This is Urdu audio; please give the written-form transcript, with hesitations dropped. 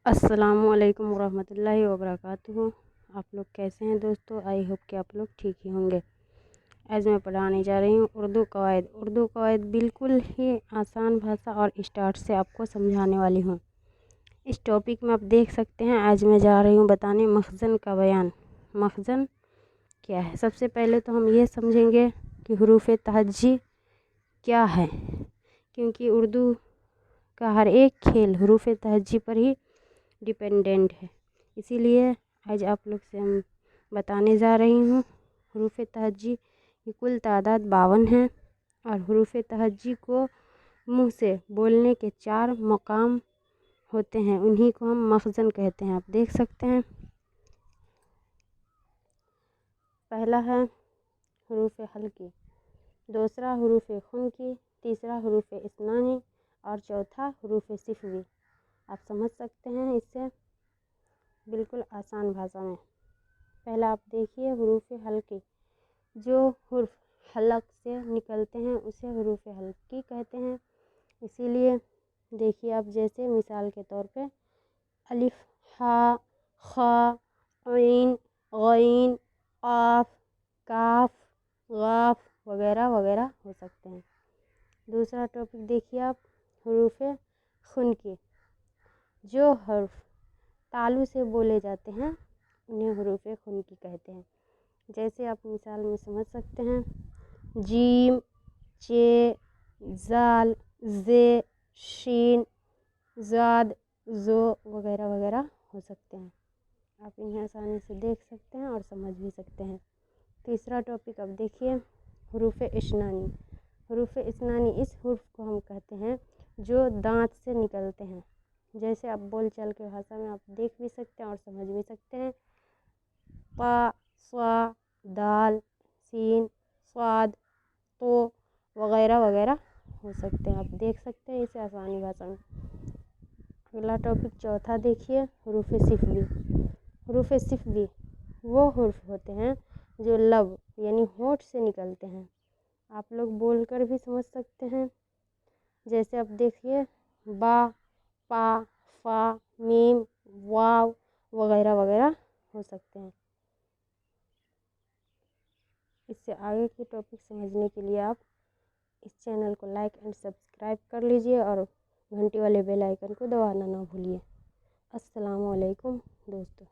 السلام علیکم ورحمۃ اللہ وبرکاتہ۔ آپ لوگ کیسے ہیں دوستو؟ آئی ہوپ کہ آپ لوگ ٹھیک ہی ہوں گے۔ آج میں پڑھانے جا رہی ہوں اردو قواعد۔ اردو قواعد بالکل ہی آسان بھاشا اور اسٹارٹ سے آپ کو سمجھانے والی ہوں۔ اس ٹاپک میں آپ دیکھ سکتے ہیں، آج میں جا رہی ہوں بتانے مخزن کا بیان۔ مخزن کیا ہے؟ سب سے پہلے تو ہم یہ سمجھیں گے کہ حروف تہجی کیا ہے، کیونکہ اردو کا ہر ایک کھیل حروف تہجی پر ہی ڈیپینڈنٹ ہے۔ اسی لیے آج آپ لوگ سے ہم بتانے جا رہی ہوں۔ حروف تہجی کی کل تعداد 52 ہے، اور حروف تہجی کو منہ سے بولنے کے 4 مقام ہوتے ہیں، انہی کو ہم مخزن کہتے ہیں۔ آپ دیکھ سکتے ہیں، پہلا ہے حروف حلقی، دوسرا حروف خنکی، تیسرا حروف اسنانی اور چوتھا حروف صفوی۔ آپ سمجھ سکتے ہیں اس سے بالکل آسان بھاشا میں۔ پہلا آپ دیکھیے حروف حلقی، جو حرف حلق سے نکلتے ہیں اسے حروف حلقی کہتے ہیں۔ اسی لیے دیکھیے آپ، جیسے مثال کے طور پہ الف، ہاء، خاء، عین، غین، قاف، کاف، غاف وغیرہ وغیرہ ہو سکتے ہیں۔ دوسرا ٹاپک دیکھیے آپ، حروف خنکی، جو حرف تالو سے بولے جاتے ہیں انہیں حروف خنکی کہتے ہیں۔ جیسے آپ مثال میں سمجھ سکتے ہیں، جیم، چے، زال، زے، شین، زاد، زو وغیرہ وغیرہ ہو سکتے ہیں۔ آپ انہیں آسانی سے دیکھ سکتے ہیں اور سمجھ بھی سکتے ہیں۔ تیسرا ٹاپک اب دیکھیے، حروف اسنانی۔ حروف اسنانی اس حرف کو ہم کہتے ہیں جو دانت سے نکلتے ہیں۔ جیسے آپ بول چال کے بھاشا میں آپ دیکھ بھی سکتے ہیں اور سمجھ بھی سکتے ہیں، قا، صا، دال، سین، صاد، تو وغیرہ وغیرہ ہو سکتے ہیں۔ آپ دیکھ سکتے ہیں اسے آسانی بھاشا میں۔ اگلا ٹاپک چوتھا دیکھیے، حروف صفوی۔ حروف صفوی وہ حرف ہوتے ہیں جو لب یعنی ہونٹ سے نکلتے ہیں، آپ لوگ بول کر بھی سمجھ سکتے ہیں۔ جیسے آپ دیکھیے، با، پا، فا، میم، واو وغیرہ وغیرہ ہو سکتے ہیں۔ اس سے آگے کے ٹاپک سمجھنے کے لیے آپ اس چینل کو لائک اینڈ سبسکرائب کر لیجئے اور گھنٹی والے بیل آئیکن کو دبانا نہ بھولیے۔ السلام علیکم دوستو۔